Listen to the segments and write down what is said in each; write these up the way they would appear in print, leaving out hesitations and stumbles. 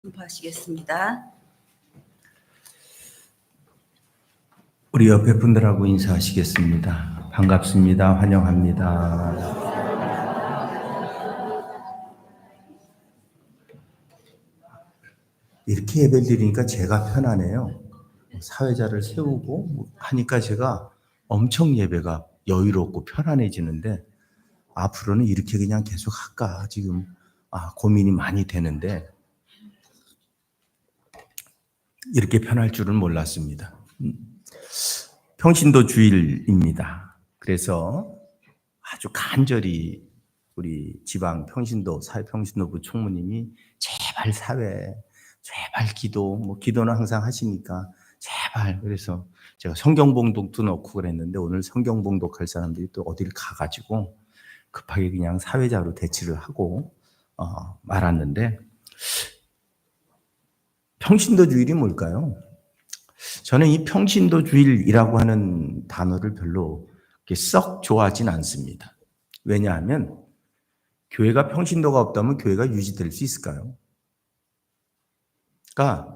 공부하시겠습니다. 우리 옆에 분들하고 인사하시겠습니다. 반갑습니다. 환영합니다. 이렇게 예배를 드리니까 제가 편하네요. 사회자를 세우고 하니까 제가 엄청 예배가 여유롭고 편안해지는데 앞으로는 이렇게 그냥 계속 할까 지금 고민이 많이 되는데 이렇게 편할 줄은 몰랐습니다. 평신도 주일입니다. 그래서 아주 간절히 우리 지방 평신도 사회평신도부 총무님이 제발 사회, 제발 기도, 기도는 항상 하시니까 제발, 그래서 제가 성경봉독도 넣고 그랬는데 오늘 성경봉독할 사람들이 또 어딜 가가지고 급하게 그냥 사회자로 대치를 하고 말았는데, 평신도 주일이 뭘까요? 저는 이 평신도 주일이라고 하는 단어를 별로 썩 좋아하진 않습니다. 왜냐하면 교회가 평신도가 없다면 교회가 유지될 수 있을까요? 그러니까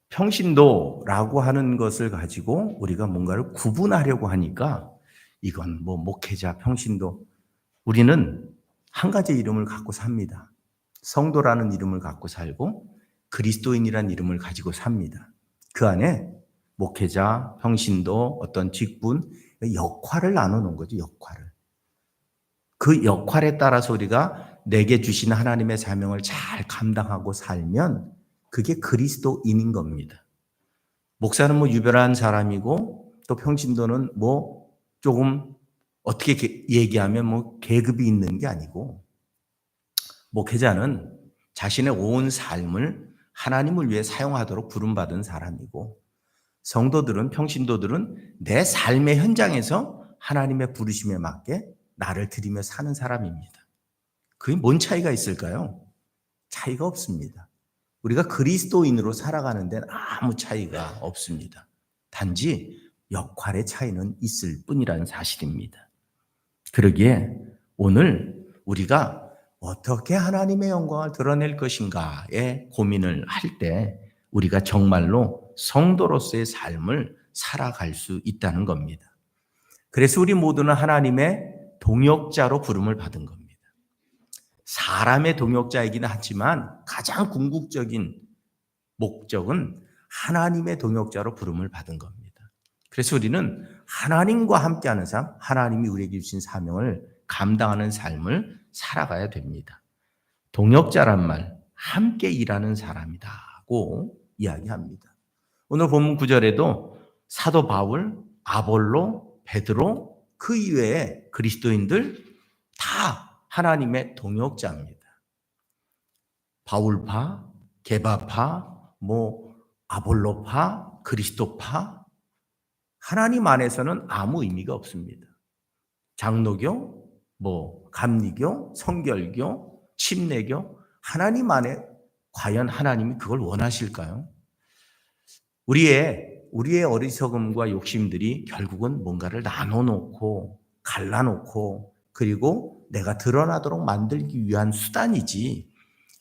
평신도라고 하는 것을 가지고 우리가 뭔가를 구분하려고 하니까 이건 목회자, 평신도, 우리는 한 가지 이름을 갖고 삽니다. 성도라는 이름을 갖고 살고 그리스도인이라는 이름을 가지고 삽니다. 그 안에 목회자, 평신도, 어떤 직분, 역할을 나눠놓은 거죠. 역할을. 그 역할에 따라서 우리가 내게 주신 하나님의 사명을 잘 감당하고 살면 그게 그리스도인인 겁니다. 목사는 유별한 사람이고 또 평신도는 조금 어떻게 얘기하면 계급이 있는 게 아니고, 목회자는 자신의 온 삶을 하나님을 위해 사용하도록 부름받은 사람이고, 성도들은, 평신도들은 내 삶의 현장에서 하나님의 부르심에 맞게 나를 드리며 사는 사람입니다. 그게 뭔 차이가 있을까요? 차이가 없습니다. 우리가 그리스도인으로 살아가는 데는 아무 차이가 없습니다. 단지 역할의 차이는 있을 뿐이라는 사실입니다. 그러기에 오늘 우리가 어떻게 하나님의 영광을 드러낼 것인가에 고민을 할 때 우리가 정말로 성도로서의 삶을 살아갈 수 있다는 겁니다. 그래서 우리 모두는 하나님의 동역자로 부름을 받은 겁니다. 사람의 동역자이긴 하지만 가장 궁극적인 목적은 하나님의 동역자로 부름을 받은 겁니다. 그래서 우리는 하나님과 함께하는 삶, 하나님이 우리에게 주신 사명을 감당하는 삶을 살아가야 됩니다. 동역자란 말, 함께 일하는 사람이다고 이야기합니다. 오늘 본문 9절에도 사도 바울, 아볼로, 베드로, 그 이외에 그리스도인들 다 하나님의 동역자입니다. 바울파, 게바파, 아볼로파, 그리스도파, 하나님 안에서는 아무 의미가 없습니다. 장로교, 감리교, 성결교, 침례교, 하나님 안에 과연 하나님이 그걸 원하실까요? 우리의 어리석음과 욕심들이 결국은 뭔가를 나눠놓고 갈라놓고 그리고 내가 드러나도록 만들기 위한 수단이지,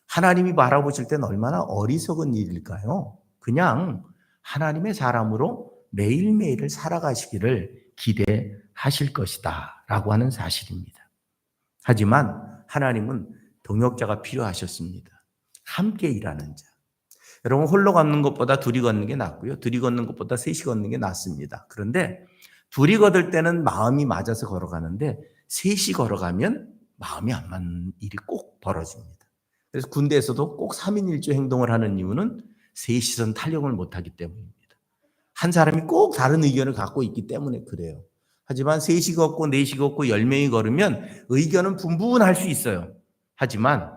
하나님이 바라보실 때는 얼마나 어리석은 일일까요? 그냥 하나님의 사람으로 매일매일을 살아가시기를 기대하실 것이다 라고 하는 사실입니다. 하지만 하나님은 동역자가 필요하셨습니다. 함께 일하는 자. 여러분, 홀로 걷는 것보다 둘이 걷는 게 낫고요, 둘이 걷는 것보다 셋이 걷는 게 낫습니다. 그런데 둘이 걸을 때는 마음이 맞아서 걸어가는데 셋이 걸어가면 마음이 안 맞는 일이 꼭 벌어집니다. 그래서 군대에서도 꼭 3인 1조 행동을 하는 이유는 셋이선 탄력을 못하기 때문입니다. 한 사람이 꼭 다른 의견을 갖고 있기 때문에 그래요. 하지만 셋이 걷고 넷이 걷고 10명이 걸으면 의견은 분분할 수 있어요. 하지만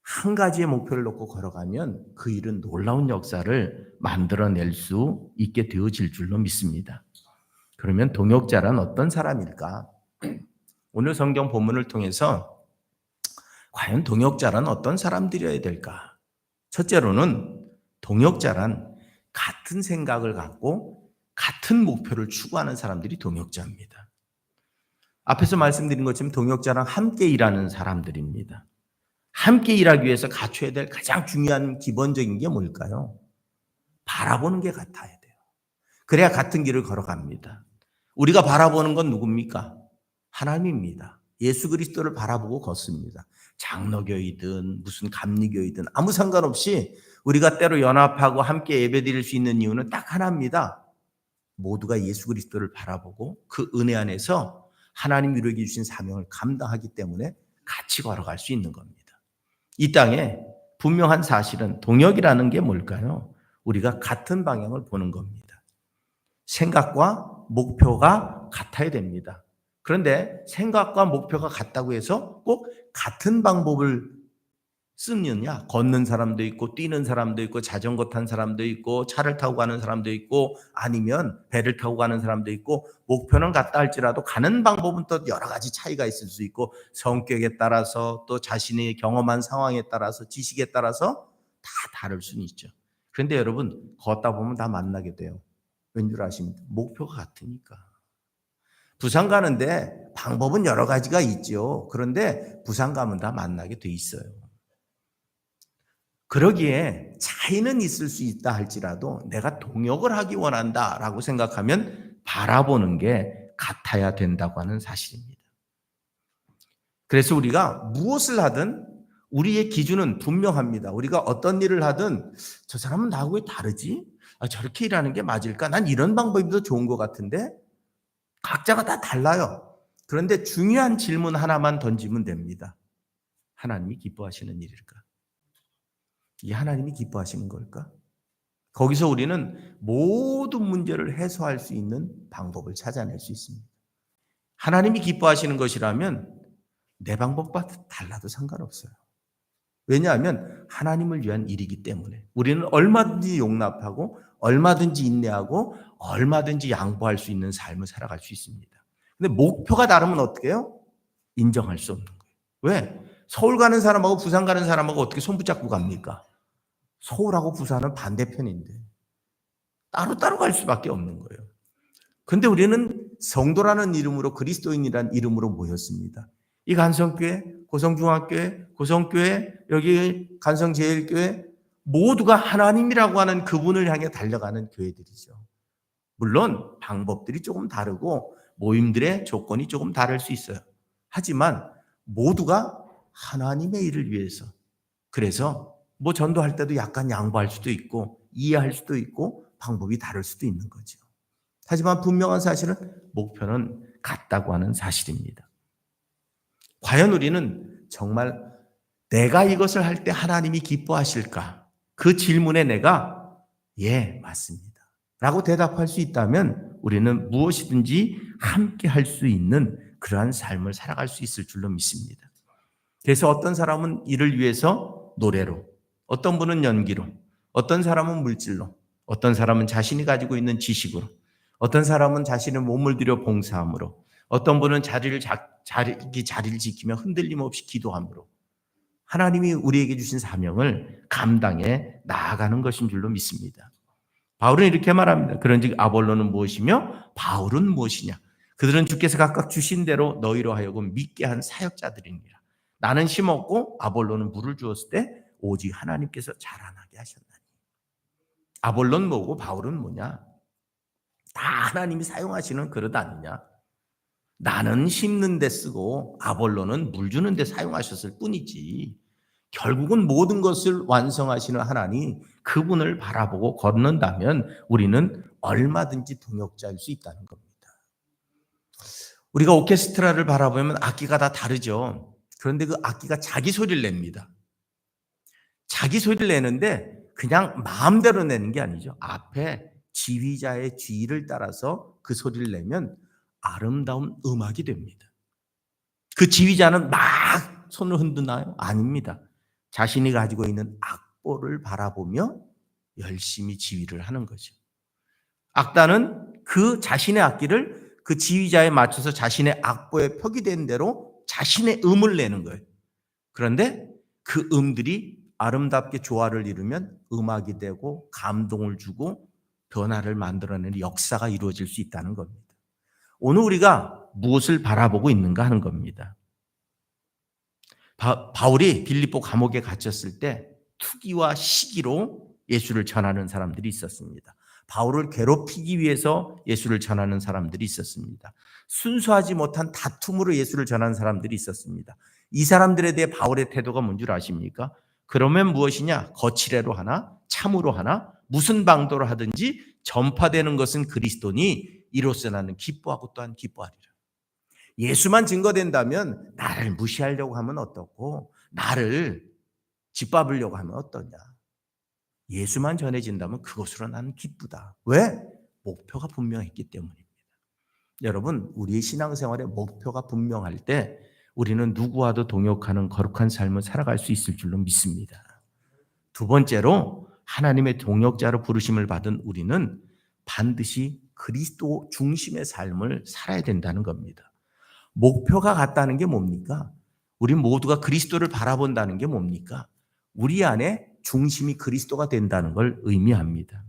한 가지의 목표를 놓고 걸어가면 그 일은 놀라운 역사를 만들어낼 수 있게 되어질 줄로 믿습니다. 그러면 동역자란 어떤 사람일까? 오늘 성경 본문을 통해서 과연 동역자란 어떤 사람들이어야 될까? 첫째로는 동역자란 같은 생각을 갖고 같은 목표를 추구하는 사람들이 동역자입니다. 앞에서 말씀드린 것처럼 동역자랑 함께 일하는 사람들입니다. 함께 일하기 위해서 갖춰야 될 가장 중요한 기본적인 게 뭘까요? 바라보는 게 같아야 돼요. 그래야 같은 길을 걸어갑니다. 우리가 바라보는 건 누굽니까? 하나님입니다. 예수 그리스도를 바라보고 걷습니다. 장로교이든 무슨 감리교이든 아무 상관없이 우리가 때로 연합하고 함께 예배드릴 수 있는 이유는 딱 하나입니다. 모두가 예수 그리스도를 바라보고 그 은혜 안에서 하나님이 우리에게 주신 사명을 감당하기 때문에 같이 걸어갈 수 있는 겁니다. 이 땅에 분명한 사실은 동역이라는 게 뭘까요? 우리가 같은 방향을 보는 겁니다. 생각과 목표가 같아야 됩니다. 그런데 생각과 목표가 같다고 해서 꼭 같은 방법을 쓰느냐? 걷는 사람도 있고 뛰는 사람도 있고 자전거 탄 사람도 있고 차를 타고 가는 사람도 있고 아니면 배를 타고 가는 사람도 있고 목표는 같다 할지라도 가는 방법은 또 여러 가지 차이가 있을 수 있고 성격에 따라서 또 자신이 경험한 상황에 따라서 지식에 따라서 다 다를 수는 있죠. 그런데 여러분 걷다 보면 다 만나게 돼요. 왠줄 아십니까? 목표가 같으니까. 부산 가는데 방법은 여러 가지가 있죠. 그런데 부산 가면 다 만나게 돼 있어요. 그러기에 차이는 있을 수 있다 할지라도 내가 동역을 하기 원한다라고 생각하면 바라보는 게 같아야 된다고 하는 사실입니다. 그래서 우리가 무엇을 하든 우리의 기준은 분명합니다. 우리가 어떤 일을 하든 저 사람은 나하고 왜 다르지? 저렇게 일하는 게 맞을까? 난 이런 방법이 더 좋은 것 같은데? 각자가 다 달라요. 그런데 중요한 질문 하나만 던지면 됩니다. 하나님이 기뻐하시는 일일까? 이 하나님이 기뻐하시는 걸까? 거기서 우리는 모든 문제를 해소할 수 있는 방법을 찾아낼 수 있습니다. 하나님이 기뻐하시는 것이라면 내 방법과 달라도 상관없어요. 왜냐하면 하나님을 위한 일이기 때문에 우리는 얼마든지 용납하고 얼마든지 인내하고 얼마든지 양보할 수 있는 삶을 살아갈 수 있습니다. 근데 목표가 다르면 어떻게 해요? 인정할 수 없는 거예요. 왜? 서울 가는 사람하고 부산 가는 사람하고 어떻게 손붙잡고 갑니까? 서울하고 부산은 반대편인데 따로따로 갈 수밖에 없는 거예요. 근데 우리는 성도라는 이름으로 그리스도인이라는 이름으로 모였습니다. 이 간성교회, 고성중학교회, 고성교회, 여기 간성제일교회 모두가 하나님이라고 하는 그분을 향해 달려가는 교회들이죠. 물론 방법들이 조금 다르고 모임들의 조건이 조금 다를 수 있어요. 하지만 모두가 하나님의 일을 위해서 그래서 뭐 전도할 때도 약간 양보할 수도 있고 이해할 수도 있고 방법이 다를 수도 있는 거죠. 하지만 분명한 사실은 목표는 같다고 하는 사실입니다. 과연 우리는 정말 내가 이것을 할 때 하나님이 기뻐하실까? 그 질문에 내가 예, 맞습니다. 라고 대답할 수 있다면 우리는 무엇이든지 함께 할 수 있는 그러한 삶을 살아갈 수 있을 줄로 믿습니다. 그래서 어떤 사람은 이를 위해서 노래로, 어떤 분은 연기로, 어떤 사람은 물질로, 어떤 사람은 자신이 가지고 있는 지식으로, 어떤 사람은 자신의 몸을 들여 봉사함으로, 어떤 분은 자리를 지키며 흔들림 없이 기도함으로 하나님이 우리에게 주신 사명을 감당해 나아가는 것인 줄로 믿습니다. 바울은 이렇게 말합니다. 그런즉 아볼로는 무엇이며 바울은 무엇이냐? 그들은 주께서 각각 주신 대로 너희로 하여금 믿게 한 사역자들이니라. 나는 심었고 아볼로는 물을 주었을 때 오직 하나님께서 자라나게 하셨나니. 아볼로는 뭐고 바울은 뭐냐? 다 하나님이 사용하시는 그릇 아니냐? 나는 심는 데 쓰고 아볼로는 물 주는 데 사용하셨을 뿐이지. 결국은 모든 것을 완성하시는 하나님, 그분을 바라보고 걷는다면 우리는 얼마든지 동역자일 수 있다는 겁니다. 우리가 오케스트라를 바라보면 악기가 다 다르죠. 그런데 그 악기가 자기 소리를 냅니다. 자기 소리를 내는데 그냥 마음대로 내는 게 아니죠. 앞에 지휘자의 지휘를 따라서 그 소리를 내면 아름다운 음악이 됩니다. 그 지휘자는 막 손을 흔드나요? 아닙니다. 자신이 가지고 있는 악보를 바라보며 열심히 지휘를 하는 거죠. 악단은 그 자신의 악기를 그 지휘자에 맞춰서 자신의 악보에 표기된 대로 자신의 음을 내는 거예요. 그런데 그 음들이 아름답게 조화를 이루면 음악이 되고 감동을 주고 변화를 만들어내는 역사가 이루어질 수 있다는 겁니다. 오늘 우리가 무엇을 바라보고 있는가 하는 겁니다. 바울이 빌립보 감옥에 갇혔을 때 투기와 시기로 예수를 전하는 사람들이 있었습니다. 바울을 괴롭히기 위해서 예수를 전하는 사람들이 있었습니다. 순수하지 못한 다툼으로 예수를 전하는 사람들이 있었습니다. 이 사람들에 대해 바울의 태도가 뭔 줄 아십니까? 그러면 무엇이냐? 거칠애로 하나? 참으로 하나? 무슨 방도로 하든지 전파되는 것은 그리스도니 이로써 나는 기뻐하고 또한 기뻐하리라. 예수만 증거된다면 나를 무시하려고 하면 어떻고 나를 짓밟으려고 하면 어떠냐. 예수만 전해진다면 그것으로 나는 기쁘다. 왜? 목표가 분명했기 때문입니다. 여러분, 우리의 신앙생활의 목표가 분명할 때 우리는 누구와도 동역하는 거룩한 삶을 살아갈 수 있을 줄로 믿습니다. 두 번째로 하나님의 동역자로 부르심을 받은 우리는 반드시 그리스도 중심의 삶을 살아야 된다는 겁니다. 목표가 같다는 게 뭡니까? 우리 모두가 그리스도를 바라본다는 게 뭡니까? 우리 안에 중심이 그리스도가 된다는 걸 의미합니다.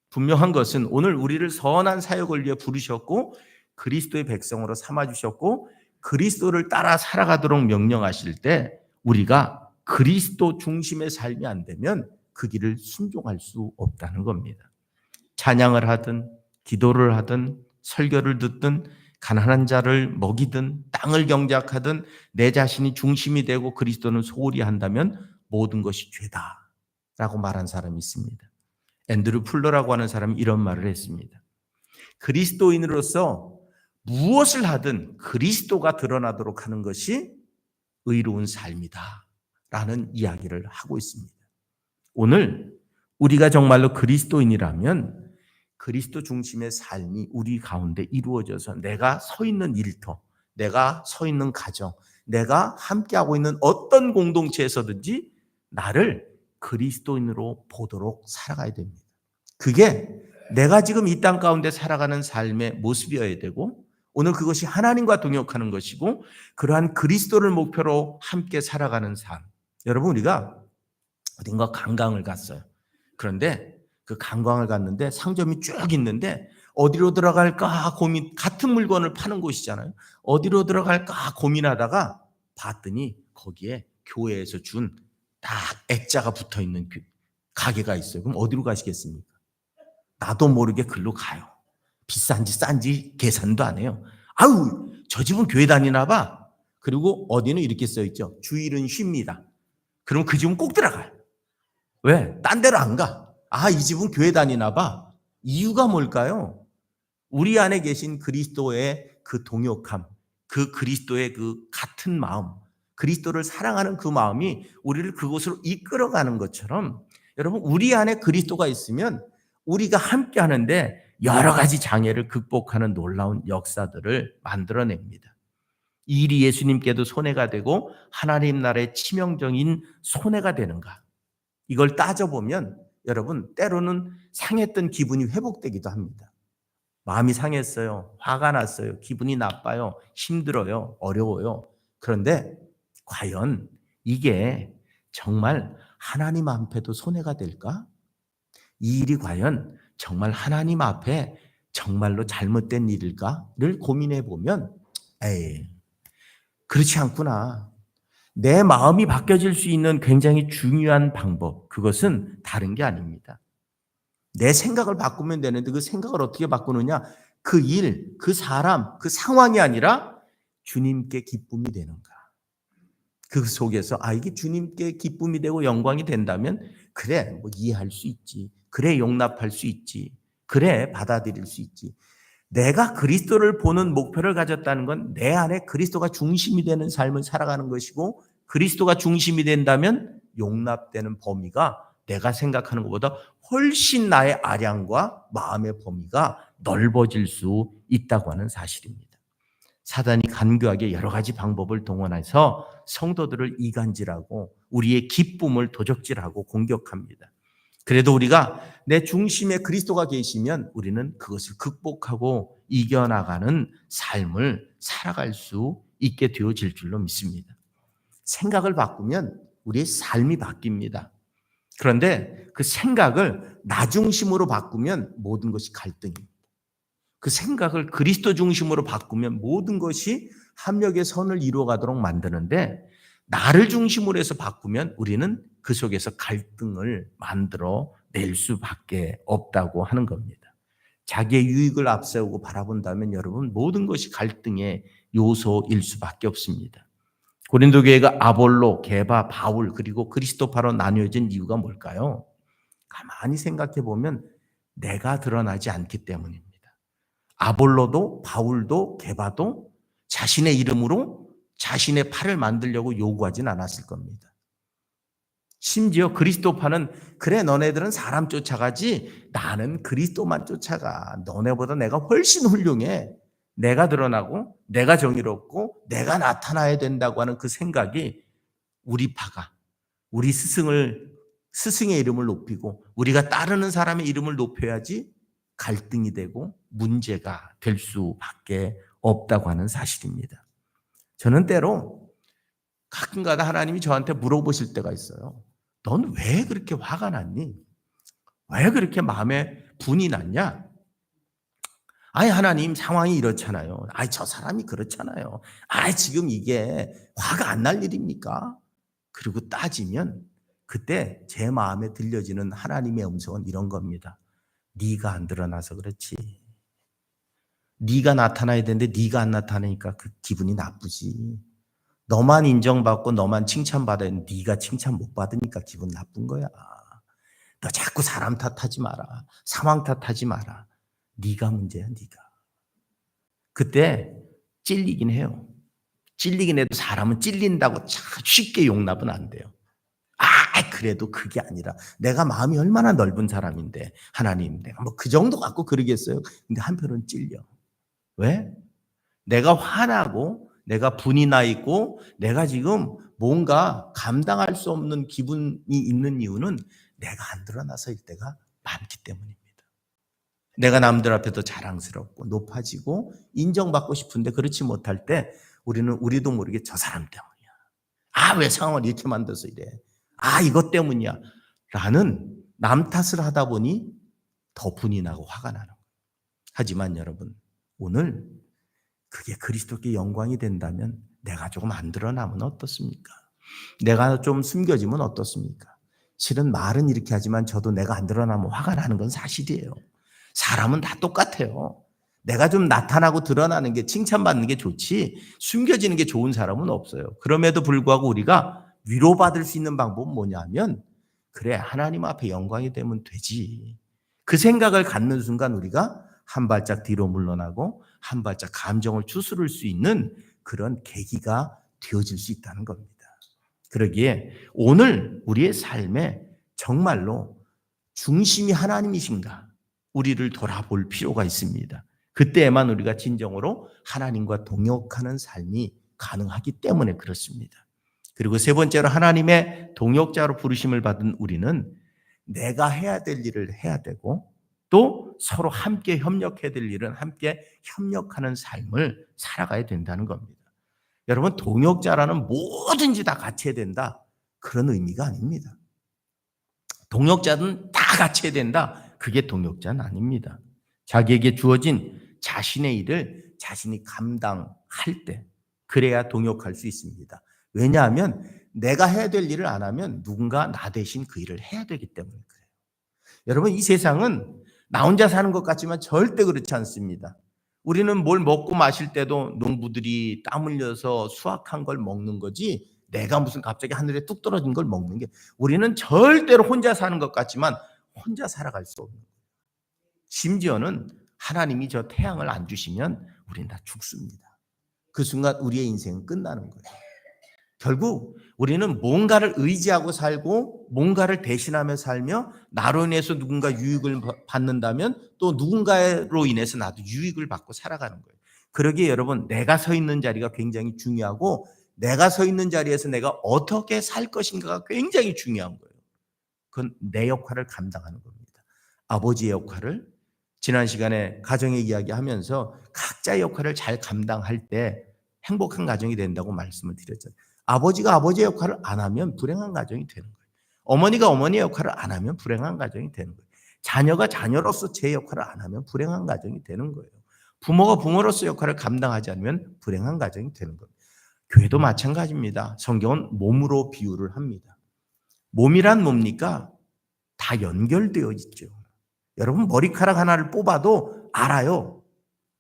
분명한 것은 오늘 우리를 선한 사역을 위해 부르셨고 그리스도의 백성으로 삼아주셨고 그리스도를 따라 살아가도록 명령하실 때 우리가 그리스도 중심의 삶이 안 되면 그 길을 순종할 수 없다는 겁니다. 찬양을 하든 기도를 하든 설교를 듣든 가난한 자를 먹이든 땅을 경작하든 내 자신이 중심이 되고 그리스도는 소홀히 한다면 모든 것이 죄다라고 말한 사람이 있습니다. 앤드류 풀러라고 하는 사람이 이런 말을 했습니다. 그리스도인으로서 무엇을 하든 그리스도가 드러나도록 하는 것이 의로운 삶이다 라는 이야기를 하고 있습니다. 오늘 우리가 정말로 그리스도인이라면 그리스도 중심의 삶이 우리 가운데 이루어져서 내가 서 있는 일터, 내가 서 있는 가정, 내가 함께하고 있는 어떤 공동체에서든지 나를 그리스도인으로 보도록 살아가야 됩니다. 그게 내가 지금 이 땅 가운데 살아가는 삶의 모습이어야 되고 오늘 그것이 하나님과 동역하는 것이고 그러한 그리스도를 목표로 함께 살아가는 삶. 여러분 우리가 어딘가 관광을 갔어요. 그런데 그 관광을 갔는데 상점이 쭉 있는데 어디로 들어갈까 고민, 같은 물건을 파는 곳이잖아요. 어디로 들어갈까 고민하다가 봤더니 거기에 교회에서 준 딱 액자가 붙어 있는 가게가 있어요. 그럼 어디로 가시겠습니까? 나도 모르게 글로 가요. 비싼지 싼지 계산도 안 해요. 아유, 저 집은 교회 다니나 봐. 그리고 어디는 이렇게 써 있죠. 주일은 쉽니다. 그럼 그 집은 꼭 들어가요. 왜? 딴 데로 안 가. 아, 이 집은 교회 다니나 봐. 이유가 뭘까요? 우리 안에 계신 그리스도의 그 동역함, 그 그리스도의 그 같은 마음, 그리스도를 사랑하는 그 마음이 우리를 그곳으로 이끌어가는 것처럼 여러분 우리 안에 그리스도가 있으면 우리가 함께 하는데 여러 가지 장애를 극복하는 놀라운 역사들을 만들어냅니다. 이 일이 예수님께도 손해가 되고 하나님 나라의 치명적인 손해가 되는가? 이걸 따져보면 여러분 때로는 상했던 기분이 회복되기도 합니다. 마음이 상했어요. 화가 났어요. 기분이 나빠요. 힘들어요. 어려워요. 그런데 과연 이게 정말 하나님 앞에도 손해가 될까? 이 일이 과연 정말 하나님 앞에 정말로 잘못된 일일까를 고민해 보면 에이, 그렇지 않구나. 내 마음이 바뀌어질 수 있는 굉장히 중요한 방법, 그것은 다른 게 아닙니다. 내 생각을 바꾸면 되는데 그 생각을 어떻게 바꾸느냐? 그 일, 그 사람, 그 상황이 아니라 주님께 기쁨이 되는가? 그 속에서 이게 주님께 기쁨이 되고 영광이 된다면 그래, 뭐 이해할 수 있지. 그래, 용납할 수 있지. 그래, 받아들일 수 있지. 내가 그리스도를 보는 목표를 가졌다는 건 내 안에 그리스도가 중심이 되는 삶을 살아가는 것이고 그리스도가 중심이 된다면 용납되는 범위가 내가 생각하는 것보다 훨씬 나의 아량과 마음의 범위가 넓어질 수 있다고 하는 사실입니다. 사단이 간교하게 여러 가지 방법을 동원해서 성도들을 이간질하고 우리의 기쁨을 도적질하고 공격합니다. 그래도 우리가 내 중심에 그리스도가 계시면 우리는 그것을 극복하고 이겨나가는 삶을 살아갈 수 있게 되어질 줄로 믿습니다. 생각을 바꾸면 우리의 삶이 바뀝니다. 그런데 그 생각을 나 중심으로 바꾸면 모든 것이 갈등입니다. 그 생각을 그리스도 중심으로 바꾸면 모든 것이 합력의 선을 이루어가도록 만드는데 나를 중심으로 해서 바꾸면 우리는 그 속에서 갈등을 만들어 낼 수밖에 없다고 하는 겁니다. 자기의 유익을 앞세우고 바라본다면 여러분 모든 것이 갈등의 요소일 수밖에 없습니다. 고린도 교회가 아볼로, 게바, 바울 그리고 그리스도파로 나뉘어진 이유가 뭘까요? 가만히 생각해 보면 내가 드러나지 않기 때문입니다. 아볼로도 바울도 게바도 자신의 이름으로 자신의 팔을 만들려고 요구하진 않았을 겁니다. 심지어 그리스도파는 그래 너네들은 사람 쫓아가지 나는 그리스도만 쫓아가. 너네보다 내가 훨씬 훌륭해. 내가 드러나고 내가 정의롭고 내가 나타나야 된다고 하는 그 생각이 우리 파가 우리 스승의 이름을 높이고 우리가 따르는 사람의 이름을 높여야지 갈등이 되고 문제가 될 수밖에 없다고 하는 사실입니다. 저는 때로 가끔가다 하나님이 저한테 물어보실 때가 있어요. 넌 왜 그렇게 화가 났니? 왜 그렇게 마음에 분이 났냐? 아니 하나님 상황이 이렇잖아요. 아니 저 사람이 그렇잖아요. 아니 지금 이게 화가 안 날 일입니까? 그리고 따지면 그때 제 마음에 들려지는 하나님의 음성은 이런 겁니다. 네가 안 드러나서 그렇지. 네가 나타나야 되는데 네가 안 나타나니까 그 기분이 나쁘지. 너만 인정받고 너만 칭찬받아야 되는데 네가 칭찬 못 받으니까 기분 나쁜 거야. 너 자꾸 사람 탓하지 마라. 상황 탓하지 마라. 네가 문제야, 네가. 그때 찔리긴 해요. 찔리긴 해도 사람은 찔린다고 쉽게 용납은 안 돼요. 그래도 그게 아니라 내가 마음이 얼마나 넓은 사람인데 하나님 내가 뭐 그 정도 갖고 그러겠어요. 근데 한편은 찔려. 왜? 내가 화나고 내가 분이 나 있고 내가 지금 뭔가 감당할 수 없는 기분이 있는 이유는 내가 안 드러나서일 때가 많기 때문입니다. 내가 남들 앞에서 자랑스럽고 높아지고 인정받고 싶은데 그렇지 못할 때 우리도 모르게 저 사람 때문이야. 왜 상황을 이렇게 만들어서 이래. 이것 때문이야. 라는 남 탓을 하다 보니 더 분이 나고 화가 나는 거예요. 하지만 여러분 오늘 그게 그리스도께 영광이 된다면 내가 조금 안 드러나면 어떻습니까? 내가 좀 숨겨지면 어떻습니까? 실은 말은 이렇게 하지만 저도 내가 안 드러나면 화가 나는 건 사실이에요. 사람은 다 똑같아요. 내가 좀 나타나고 드러나는 게 칭찬받는 게 좋지 숨겨지는 게 좋은 사람은 없어요. 그럼에도 불구하고 우리가 위로받을 수 있는 방법은 뭐냐면 그래 하나님 앞에 영광이 되면 되지. 그 생각을 갖는 순간 우리가 한 발짝 뒤로 물러나고 한 발짝 감정을 추스를 수 있는 그런 계기가 되어질 수 있다는 겁니다. 그러기에 오늘 우리의 삶에 정말로 중심이 하나님이신가 우리를 돌아볼 필요가 있습니다. 그때에만 우리가 진정으로 하나님과 동역하는 삶이 가능하기 때문에 그렇습니다. 그리고 세 번째로 하나님의 동역자로 부르심을 받은 우리는 내가 해야 될 일을 해야 되고 또 서로 함께 협력해야 될 일은 함께 협력하는 삶을 살아가야 된다는 겁니다. 여러분 동역자라는 뭐든지 다 같이 해야 된다. 그런 의미가 아닙니다. 동역자는 다 같이 해야 된다. 그게 동역자는 아닙니다. 자기에게 주어진 자신의 일을 자신이 감당할 때 그래야 동역할 수 있습니다. 왜냐하면 내가 해야 될 일을 안 하면 누군가 나 대신 그 일을 해야 되기 때문에 그래요. 여러분 이 세상은 나 혼자 사는 것 같지만 절대 그렇지 않습니다. 우리는 뭘 먹고 마실 때도 농부들이 땀 흘려서 수확한 걸 먹는 거지 내가 무슨 갑자기 하늘에 뚝 떨어진 걸 먹는 게 우리는 절대로 혼자 사는 것 같지만 혼자 살아갈 수 없는 거예요. 심지어는 하나님이 저 태양을 안 주시면 우리는 다 죽습니다. 그 순간 우리의 인생은 끝나는 거예요. 결국 우리는 뭔가를 의지하고 살고 뭔가를 대신하며 살며 나로 인해서 누군가 유익을 받는다면 또 누군가로 인해서 나도 유익을 받고 살아가는 거예요. 그러기에 여러분 내가 서 있는 자리가 굉장히 중요하고 내가 서 있는 자리에서 내가 어떻게 살 것인가가 굉장히 중요한 거예요. 그건 내 역할을 감당하는 겁니다. 아버지의 역할을 지난 시간에 가정의 이야기하면서 각자의 역할을 잘 감당할 때 행복한 가정이 된다고 말씀을 드렸잖아요. 아버지가 아버지의 역할을 안 하면 불행한 가정이 되는 거예요. 어머니가 어머니의 역할을 안 하면 불행한 가정이 되는 거예요. 자녀가 자녀로서 제 역할을 안 하면 불행한 가정이 되는 거예요. 부모가 부모로서 역할을 감당하지 않으면 불행한 가정이 되는 거예요. 교회도 마찬가지입니다. 성경은 몸으로 비유를 합니다. 몸이란 뭡니까? 다 연결되어 있죠. 여러분 머리카락 하나를 뽑아도 알아요.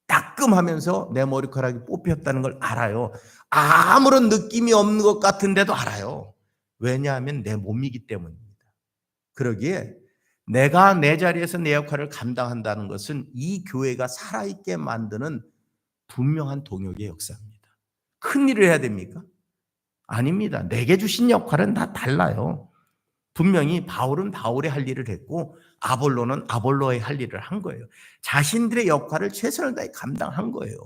따끔하면서 내 머리카락이 뽑혔다는 걸 알아요. 아무런 느낌이 없는 것 같은데도 알아요. 왜냐하면 내 몸이기 때문입니다. 그러기에 내가 내 자리에서 내 역할을 감당한다는 것은 이 교회가 살아있게 만드는 분명한 동역의 역사입니다. 큰 일을 해야 됩니까? 아닙니다. 내게 주신 역할은 다 달라요. 분명히 바울은 바울의 할 일을 했고 아볼로는 아볼로의 할 일을 한 거예요. 자신들의 역할을 최선을 다해 감당한 거예요.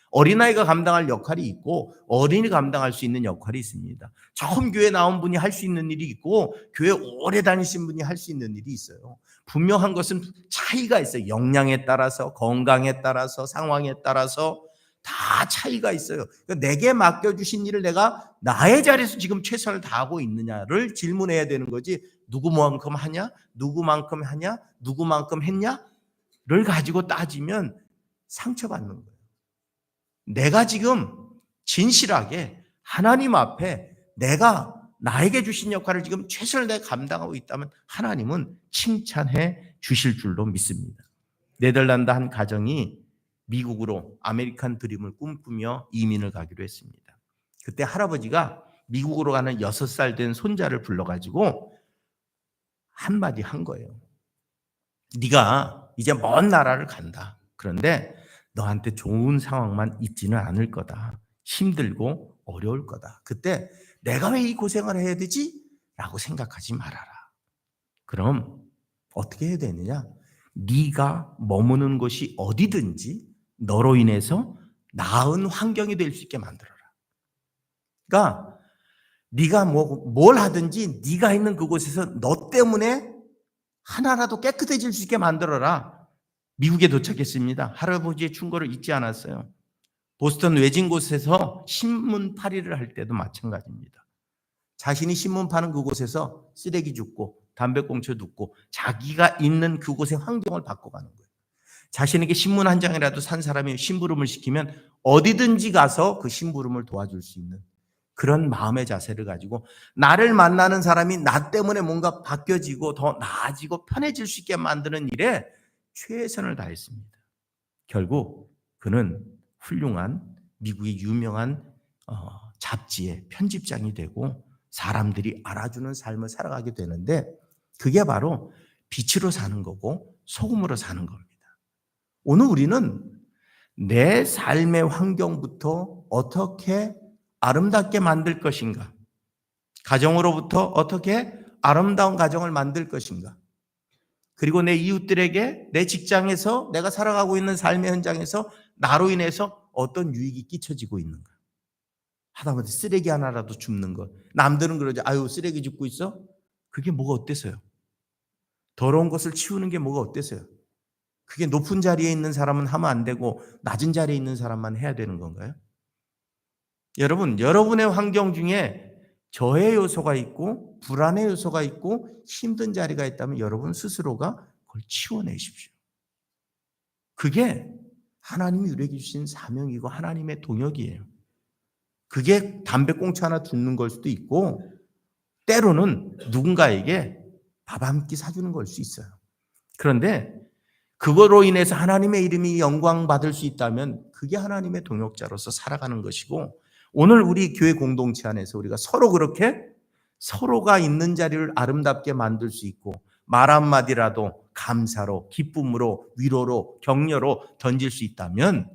어린아이가 감당할 역할이 있고 어린이가 감당할 수 있는 역할이 있습니다. 처음 교회 나온 분이 할 수 있는 일이 있고 교회 오래 다니신 분이 할 수 있는 일이 있어요. 분명한 것은 차이가 있어요. 역량에 따라서, 건강에 따라서, 상황에 따라서 다 차이가 있어요. 그러니까 내게 맡겨주신 일을 내가 나의 자리에서 지금 최선을 다하고 있느냐를 질문해야 되는 거지. 누구만큼 하냐? 누구만큼 하냐? 누구만큼 했냐?를 가지고 따지면 상처받는 거예요. 내가 지금 진실하게 하나님 앞에 내가 나에게 주신 역할을 지금 최선을 다해 감당하고 있다면 하나님은 칭찬해 주실 줄로 믿습니다. 네덜란드 한 가정이 미국으로 아메리칸 드림을 꿈꾸며 이민을 가기로 했습니다. 그때 할아버지가 미국으로 가는 6살 된 손자를 불러가지고 한마디 한 거예요. 네가 이제 먼 나라를 간다. 그런데 너한테 좋은 상황만 있지는 않을 거다. 힘들고 어려울 거다. 그때 내가 왜 이 고생을 해야 되지? 라고 생각하지 말아라. 그럼 어떻게 해야 되느냐? 네가 머무는 곳이 어디든지 너로 인해서 나은 환경이 될 수 있게 만들어라. 그러니까 네가 뭘 하든지 네가 있는 그곳에서 너 때문에 하나라도 깨끗해질 수 있게 만들어라. 미국에 도착했습니다. 할아버지의 충고를 잊지 않았어요. 보스턴 외진 곳에서 신문 팔이를 할 때도 마찬가지입니다. 자신이 신문 파는 그곳에서 쓰레기 줍고 담배꽁초 눕고 자기가 있는 그곳의 환경을 바꿔가는 거예요. 자신에게 신문 한 장이라도 산 사람이 심부름을 시키면 어디든지 가서 그 심부름을 도와줄 수 있는 그런 마음의 자세를 가지고 나를 만나는 사람이 나 때문에 뭔가 바뀌어지고 더 나아지고 편해질 수 있게 만드는 일에 최선을 다했습니다. 결국 그는 훌륭한 미국의 유명한 잡지의 편집장이 되고 사람들이 알아주는 삶을 살아가게 되는데 그게 바로 빛으로 사는 거고 소금으로 사는 겁니다. 오늘 우리는 내 삶의 환경부터 어떻게 아름답게 만들 것인가? 가정으로부터 어떻게 아름다운 가정을 만들 것인가? 그리고 내 이웃들에게 내 직장에서 내가 살아가고 있는 삶의 현장에서 나로 인해서 어떤 유익이 끼쳐지고 있는가? 하다못해 쓰레기 하나라도 줍는 것. 남들은 그러죠. 아유 쓰레기 줍고 있어? 그게 뭐가 어때서요? 더러운 것을 치우는 게 뭐가 어때서요? 그게 높은 자리에 있는 사람은 하면 안 되고 낮은 자리에 있는 사람만 해야 되는 건가요? 여러분, 여러분의 환경 중에 저해 요소가 있고 불안의 요소가 있고 힘든 자리가 있다면 여러분 스스로가 그걸 치워내십시오. 그게 하나님이 우리에게 주신 사명이고 하나님의 동역이에요. 그게 담배꽁초 하나 줍는 걸 수도 있고 때로는 누군가에게 밥 한 끼 사주는 걸 수 있어요. 그런데 그거로 인해서 하나님의 이름이 영광받을 수 있다면 그게 하나님의 동역자로서 살아가는 것이고 오늘 우리 교회 공동체 안에서 우리가 서로 그렇게 서로가 있는 자리를 아름답게 만들 수 있고 말 한마디라도 감사로 기쁨으로 위로로 격려로 던질 수 있다면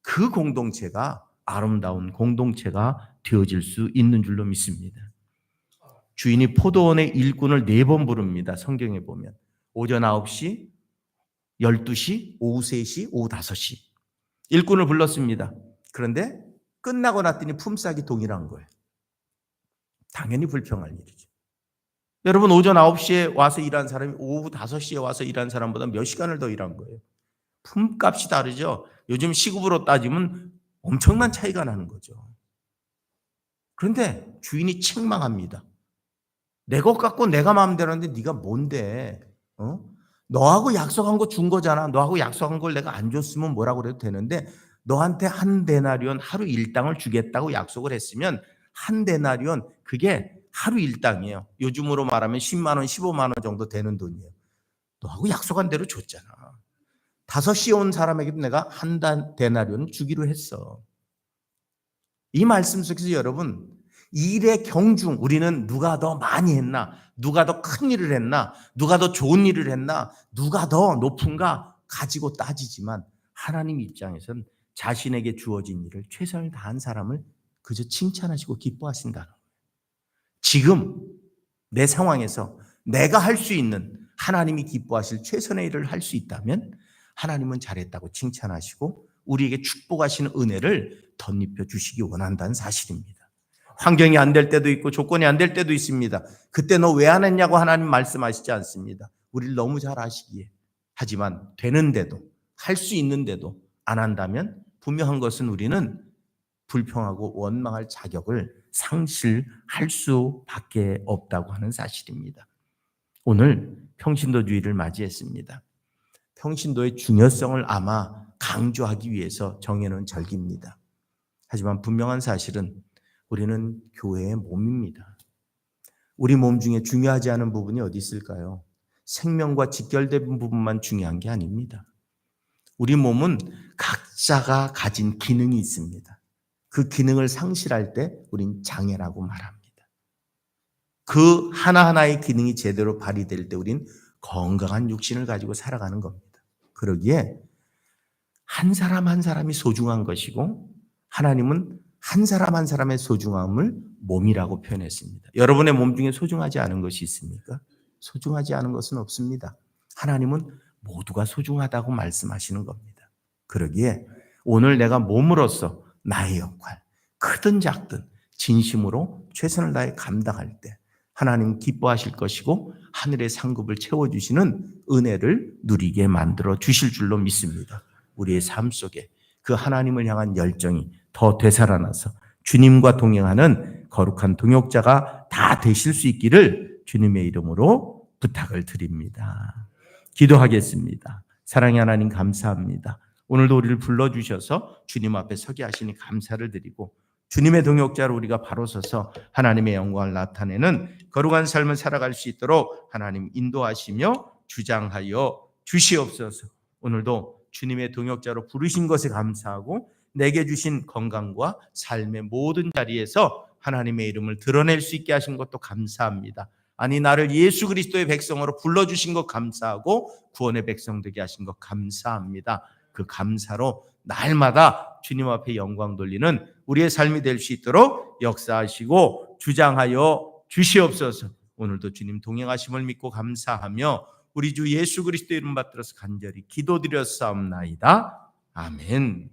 그 공동체가 아름다운 공동체가 되어질 수 있는 줄로 믿습니다. 주인이 포도원의 일꾼을 4번 부릅니다. 성경에 보면 오전 9시, 12시, 오후 3시, 오후 5시 일꾼을 불렀습니다. 그런데 끝나고 났더니 품삯이 동일한 거예요. 당연히 불평할 일이죠. 여러분 오전 9시에 와서 일한 사람이 오후 5시에 와서 일한 사람보다 몇 시간을 더 일한 거예요. 품값이 다르죠. 요즘 시급으로 따지면 엄청난 차이가 나는 거죠. 그런데 주인이 책망합니다. 내 것 갖고 내가 마음대로 하는데 네가 뭔데? 너하고 약속한 거 준 거잖아. 너하고 약속한 걸 내가 안 줬으면 뭐라고 그래도 되는데 너한테 한 데나리온 하루 일당을 주겠다고 약속을 했으면 한 데나리온 그게 하루 일당이에요. 요즘으로 말하면 10만 원, 15만 원 정도 되는 돈이에요. 너하고 약속한 대로 줬잖아. 5시에 온 사람에게도 내가 한 데나리온을 주기로 했어. 이 말씀 속에서 여러분, 일의 경중, 우리는 누가 더 많이 했나, 누가 더 큰 일을 했나, 누가 더 좋은 일을 했나, 누가 더 높은가 가지고 따지지만 하나님 입장에선 자신에게 주어진 일을 최선을 다한 사람을 그저 칭찬하시고 기뻐하신다는 거예요. 지금 내 상황에서 내가 할 수 있는 하나님이 기뻐하실 최선의 일을 할 수 있다면 하나님은 잘했다고 칭찬하시고 우리에게 축복하시는 은혜를 덧입혀 주시기 원한다는 사실입니다. 환경이 안 될 때도 있고 조건이 안 될 때도 있습니다. 그때 너 왜 안 했냐고 하나님 말씀하시지 않습니다. 우리를 너무 잘 아시기에. 하지만 되는데도 할 수 있는데도 안 한다면 분명한 것은 우리는 불평하고 원망할 자격을 상실할 수밖에 없다고 하는 사실입니다. 오늘 평신도주의를 맞이했습니다. 평신도의 중요성을 아마 강조하기 위해서 정해놓은 절기입니다. 하지만 분명한 사실은 우리는 교회의 몸입니다. 우리 몸 중에 중요하지 않은 부분이 어디 있을까요? 생명과 직결된 부분만 중요한 게 아닙니다. 우리 몸은 각자가 가진 기능이 있습니다. 그 기능을 상실할 때 우린 장애라고 말합니다. 그 하나하나의 기능이 제대로 발휘될 때 우린 건강한 육신을 가지고 살아가는 겁니다. 그러기에 한 사람 한 사람이 소중한 것이고 하나님은 한 사람 한 사람의 소중함을 몸이라고 표현했습니다. 여러분의 몸 중에 소중하지 않은 것이 있습니까? 소중하지 않은 것은 없습니다. 하나님은 모두가 소중하다고 말씀하시는 겁니다. 그러기에 오늘 내가 몸으로서 나의 역할, 크든 작든 진심으로 최선을 다해 감당할 때 하나님 기뻐하실 것이고 하늘의 상급을 채워주시는 은혜를 누리게 만들어 주실 줄로 믿습니다. 우리의 삶 속에 그 하나님을 향한 열정이 더 되살아나서 주님과 동행하는 거룩한 동역자가 다 되실 수 있기를 주님의 이름으로 부탁을 드립니다. 기도하겠습니다. 사랑의 하나님 감사합니다. 오늘도 우리를 불러주셔서 주님 앞에 서게 하시니 감사를 드리고 주님의 동역자로 우리가 바로 서서 하나님의 영광을 나타내는 거룩한 삶을 살아갈 수 있도록 하나님 인도하시며 주장하여 주시옵소서. 오늘도 주님의 동역자로 부르신 것에 감사하고 내게 주신 건강과 삶의 모든 자리에서 하나님의 이름을 드러낼 수 있게 하신 것도 감사합니다. 아니 나를 예수 그리스도의 백성으로 불러주신 것 감사하고 구원의 백성 되게 하신 것 감사합니다. 그 감사로 날마다 주님 앞에 영광 돌리는 우리의 삶이 될 수 있도록 역사하시고 주장하여 주시옵소서. 오늘도 주님 동행하심을 믿고 감사하며 우리 주 예수 그리스도의 이름 받들어서 간절히 기도드렸사옵나이다. 아멘.